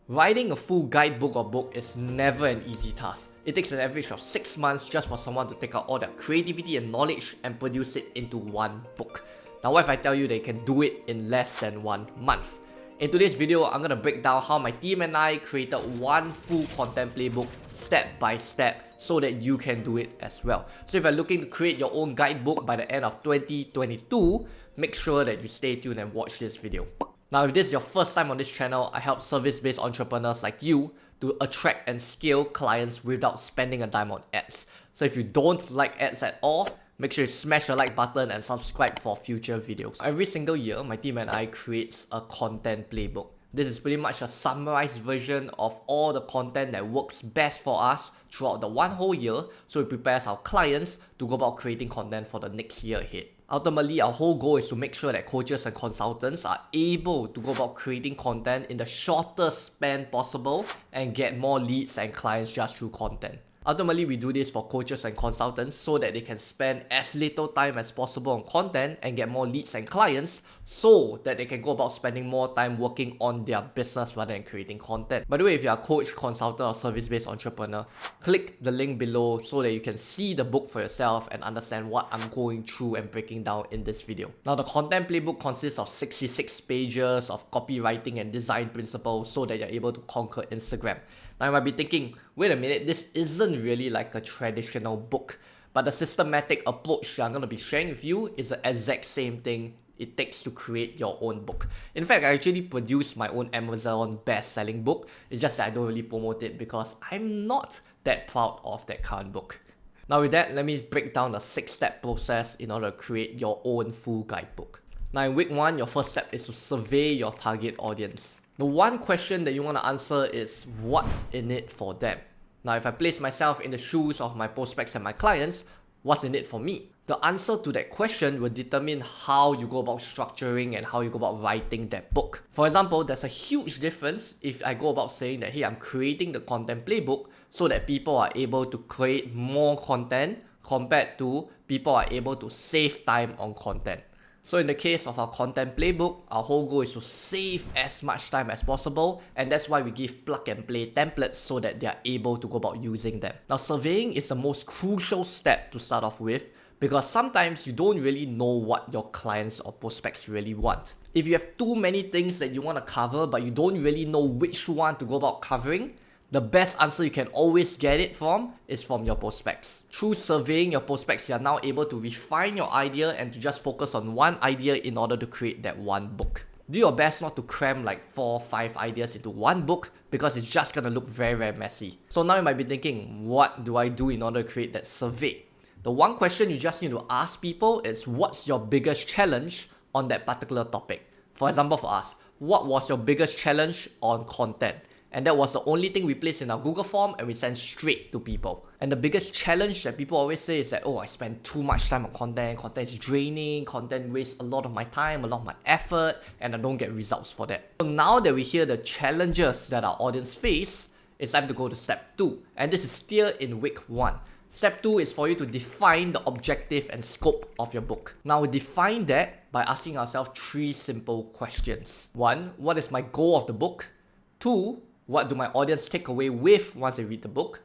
Writing a full guidebook or book is never an easy task. It takes an average of 6 months just for someone to take out all their creativity and knowledge and produce it into one book. Now what if I tell you they can do it in less than 1 month? In today's video, I'm going to break down how my team and I created one full content playbook step by step so that you can do it as well. So if you're looking to create your own guidebook by the end of 2022, make sure that you stay tuned and watch this video. Now, if this is your first time on this channel, I help service-based entrepreneurs like you to attract and scale clients without spending a dime on ads. So if you don't like ads at all, make sure you smash the like button and subscribe for future videos. Every single year, my team and I creates a content playbook. This is pretty much a summarized version of all the content that works best for us throughout the one whole year, so it prepares our clients to go about creating content for the next year ahead. Ultimately, our whole goal is to make sure that coaches and consultants are able to go about creating content in the shortest span possible and get more leads and clients just through content. Ultimately, we do this for coaches and consultants so that they can spend as little time as possible on content and get more leads and clients so that they can go about spending more time working on their business rather than creating content. By the way, if you're a coach, consultant, or service-based entrepreneur, click the link below so that you can see the book for yourself and understand what I'm going through and breaking down in this video. Now, the content playbook consists of 66 pages of copywriting and design principles so that you're able to conquer Instagram. Now you might be thinking, wait a minute, this isn't really like a traditional book, but the systematic approach I'm going to be sharing with you is the exact same thing it takes to create your own book. In fact, I actually produced my own Amazon best-selling book. It's just that I don't really promote it because I'm not that proud of that current book. Now with that, let me break down the 6-step process in order to create your own full guidebook. Now in week 1, your first step is to survey your target audience. The one question that you want to answer is what's in it for them. Now, if I place myself in the shoes of my prospects and my clients, what's in it for me? The answer to that question will determine how you go about structuring and how you go about writing that book. For example, there's a huge difference if I go about saying that, hey, I'm creating the content playbook so that people are able to create more content compared to people are able to save time on content. So in the case of our content playbook, our whole goal is to save as much time as possible, and that's why we give plug and play templates so that they are able to go about using them. Now, surveying is the most crucial step to start off with because sometimes you don't really know what your clients or prospects really want. If you have too many things that you want to cover but you don't really know which one to go about covering, the best answer you can always get it from is from your prospects. Through surveying your prospects, you are now able to refine your idea and to just focus on one idea in order to create that one book. Do your best not to cram like 4 or 5 ideas into one book because it's just going to look very, very messy. So now you might be thinking, what do I do in order to create that survey? The one question you just need to ask people is, what's your biggest challenge on that particular topic? For example, for us, what was your biggest challenge on content? And that was the only thing we placed in our Google form and we sent straight to people. And the biggest challenge that people always say is that, oh, I spend too much time on content is draining, content wastes a lot of my time, a lot of my effort, and I don't get results for that. So now that we hear the challenges that our audience face, it's time to go to step 2. And this is still in week 1. Step 2 is for you to define the objective and scope of your book. Now we define that by asking ourselves 3 simple questions. 1, what is my goal of the book? 2, what do my audience take away with once they read the book?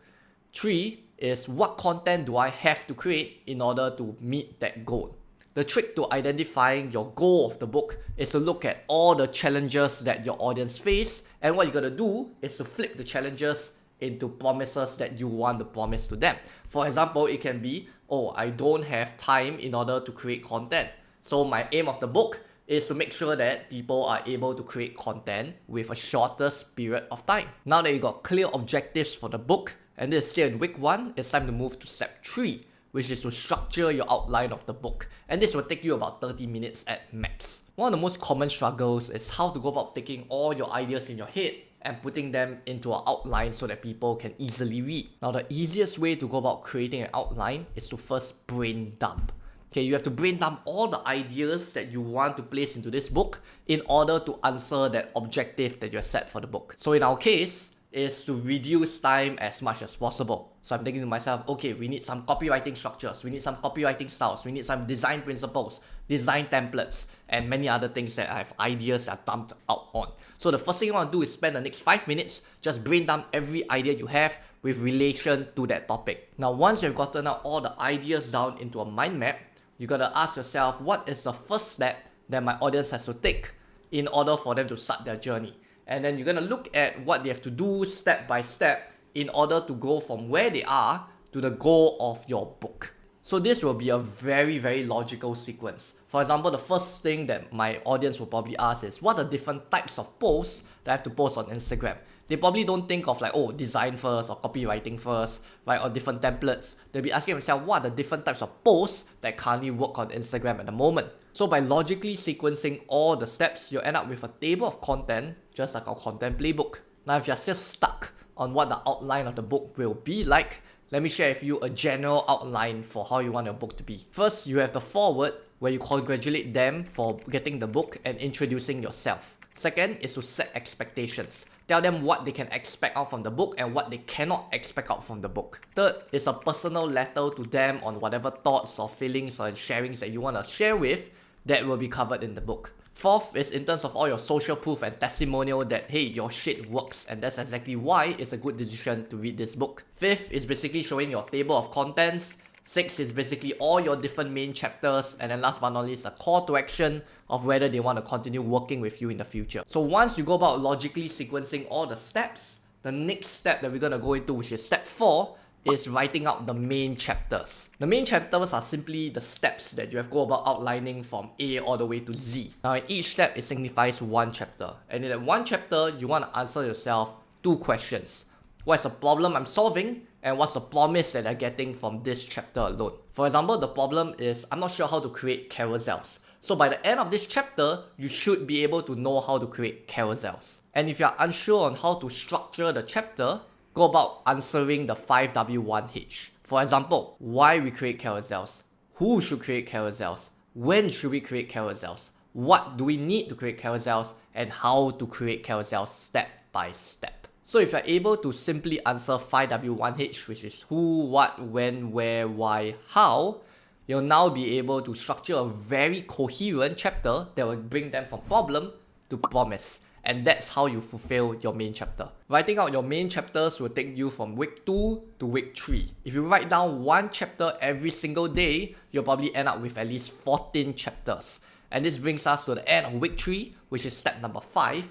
3 is what content do I have to create in order to meet that goal? The trick to identifying your goal of the book is to look at all the challenges that your audience face, and what you're going to do is to flip the challenges into promises that you want to promise to them. For example, it can be, oh, I don't have time in order to create content. So my aim of the book is to make sure that people are able to create content with a shortest period of time. Now that you got clear objectives for the book, and this is still in week 1, it's time to move to step 3, which is to structure your outline of the book. And this will take you about 30 minutes at max. One of the most common struggles is how to go about taking all your ideas in your head and putting them into an outline so that people can easily read. Now, the easiest way to go about creating an outline is to first brain dump. Okay, you have to brain dump all the ideas that you want to place into this book in order to answer that objective that you have set for the book. So in our case, is to reduce time as much as possible. So I'm thinking to myself, okay, we need some copywriting structures, we need some copywriting styles, we need some design principles, design templates, and many other things that I have ideas that are dumped out on. So the first thing you want to do is spend the next 5 minutes just brain dump every idea you have with relation to that topic. Now, once you've gotten out all the ideas down into a mind map, you gotta ask yourself, what is the first step that my audience has to take in order for them to start their journey? And then you're gonna look at what they have to do step by step in order to go from where they are to the goal of your book. So this will be a very, very logical sequence. For example, the first thing that my audience will probably ask is, what are different types of posts that I have to post on Instagram? They probably don't think of like, oh, design first or copywriting first, right, or different templates. They'll be asking themselves, what are the different types of posts that currently work on Instagram at the moment? So by logically sequencing all the steps, you'll end up with a table of content, just like our content playbook. Now, if you're still stuck on what the outline of the book will be like, let me share with you a general outline for how you want your book to be. First, you have the foreword, where you congratulate them for getting the book and introducing yourself. Second is to set expectations. Tell them what they can expect out from the book and what they cannot expect out from the book. Third is a personal letter to them on whatever thoughts or feelings or sharings that you want to share with that will be covered in the book. Fourth is in terms of all your social proof and testimonial that, hey, your shit works, and that's exactly why it's a good decision to read this book. Fifth is basically showing your table of contents. Six is basically all your different main chapters, and then last but not least, a call to action of whether they want to continue working with you in the future. So once you go about logically sequencing all the steps, the next step that we're going to go into, which is step 4, is writing out the main chapters. The main chapters are simply the steps that you have to go about outlining from A all the way to Z. Now in each step, it signifies one chapter, and in that one chapter, you want to answer yourself 2 questions. What's the problem I'm solving? And what's the promise that I'm getting from this chapter alone? For example, the problem is I'm not sure how to create carousels. So by the end of this chapter, you should be able to know how to create carousels. And if you're unsure on how to structure the chapter, go about answering the 5W1H. For example, why we create carousels, who should create carousels, when should we create carousels, what do we need to create carousels, and how to create carousels step by step. So if you're able to simply answer 5W1H, which is who, what, when, where, why, how, you'll now be able to structure a very coherent chapter that will bring them from problem to promise. And that's how you fulfill your main chapter. Writing out your main chapters will take you from week 2 to week 3. If you write down one chapter every single day, you'll probably end up with at least 14 chapters. And this brings us to the end of week 3, which is step number 5,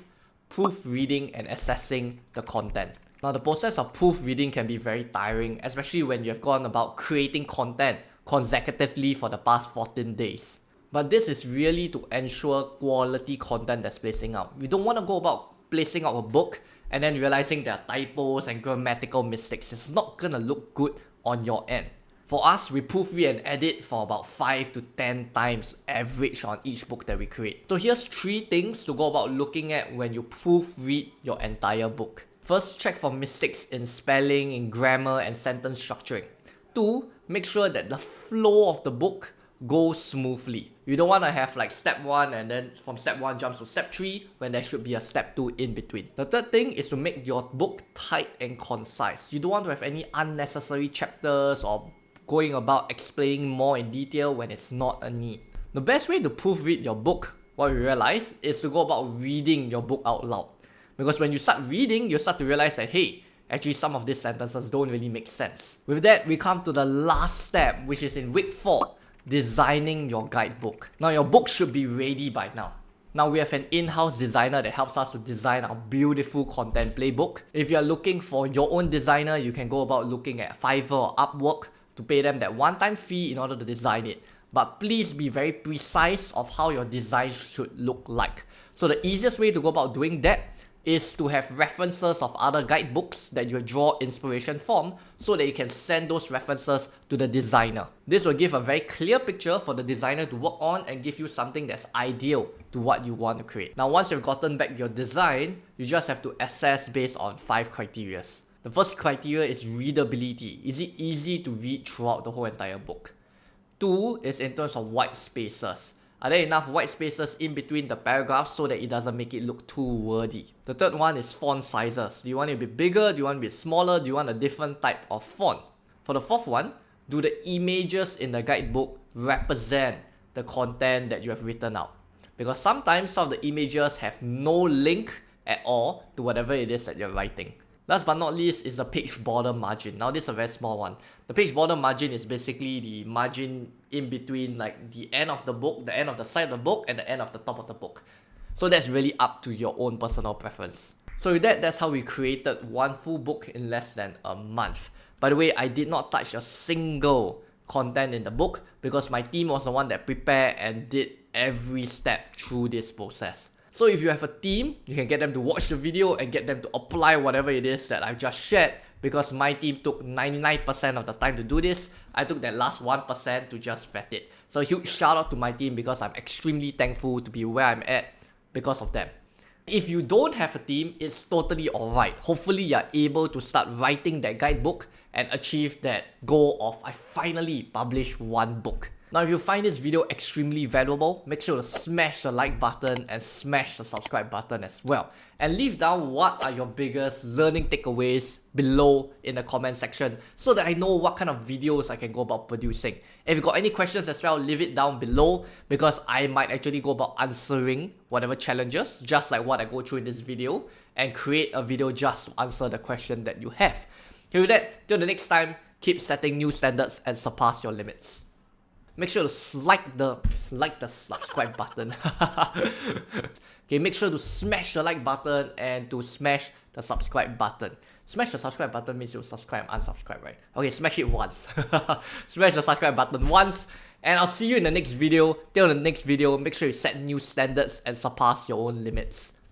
proofreading and assessing the content. Now, the process of proofreading can be very tiring, especially when you have gone about creating content consecutively for the past 14 days. But this is really to ensure quality content that's placing out. We don't want to go about placing out a book and then realizing there are typos and grammatical mistakes. It's not gonna look good on your end. For us, we proofread and edit for about 5 to 10 times average on each book that we create. So here's 3 things to go about looking at when you proofread your entire book. First, check for mistakes in spelling, in grammar, and sentence structuring. 2, make sure that the flow of the book goes smoothly. You don't want to have like step 1 and then from step 1 jumps to step 3 when there should be a step 2 in between. The third thing is to make your book tight and concise. You don't want to have any unnecessary chapters or going about explaining more in detail when it's not a need. The best way to proofread your book, what we realize, is to go about reading your book out loud. Because when you start reading, you start to realize that, hey, actually some of these sentences don't really make sense. With that, we come to the last step, which is in week 4, designing your guidebook. Now, your book should be ready by now. Now, we have an in-house designer that helps us to design our beautiful content playbook. If you're looking for your own designer, you can go about looking at Fiverr or Upwork to pay them that one-time fee in order to design it. But please be very precise of how your design should look like. So the easiest way to go about doing that is to have references of other guidebooks that you draw inspiration from so that you can send those references to the designer. This will give a very clear picture for the designer to work on and give you something that's ideal to what you want to create. Now, once you've gotten back your design, you just have to assess based on 5 criteria. The first criteria is readability. Is it easy to read throughout the whole entire book? 2 is in terms of white spaces. Are there enough white spaces in between the paragraphs so that it doesn't make it look too wordy? The third one is font sizes. Do you want it to be bigger? Do you want it to be smaller? Do you want a different type of font? For the fourth one, do the images in the guidebook represent the content that you have written out? Because sometimes some of the images have no link at all to whatever it is that you're writing. Last but not least is the page border margin. Now this is a very small one. The page border margin is basically the margin in between like the end of the book, the end of the side of the book, and the end of the top of the book. So that's really up to your own personal preference. So with that, that's how we created one full book in less than a month. By the way, I did not touch a single content in the book because my team was the one that prepared and did every step through this process. So if you have a team, you can get them to watch the video and get them to apply whatever it is that I've just shared, because my team took 99% of the time to do this. I took that last 1% to just vet it. So a huge shout out to my team because I'm extremely thankful to be where I'm at because of them. If you don't have a team, it's totally alright. Hopefully you're able to start writing that guidebook and achieve that goal of I finally published one book. Now, if you find this video extremely valuable, make sure to smash the like button and smash the subscribe button as well. And leave down what are your biggest learning takeaways below in the comment section so that I know what kind of videos I can go about producing. If you've got any questions as well, leave it down below because I might actually go about answering whatever challenges, just like what I go through in this video, and create a video just to answer the question that you have. Okay, with that, till the next time, keep setting new standards and surpass your limits. Make sure to slide the subscribe button. Okay, make sure to smash the like button and to smash the subscribe button. Smash the subscribe button means you'll subscribe and unsubscribe, right? Okay, smash it once. Smash the subscribe button once, and I'll see you in the next video. Till the next video, make sure you set new standards and surpass your own limits.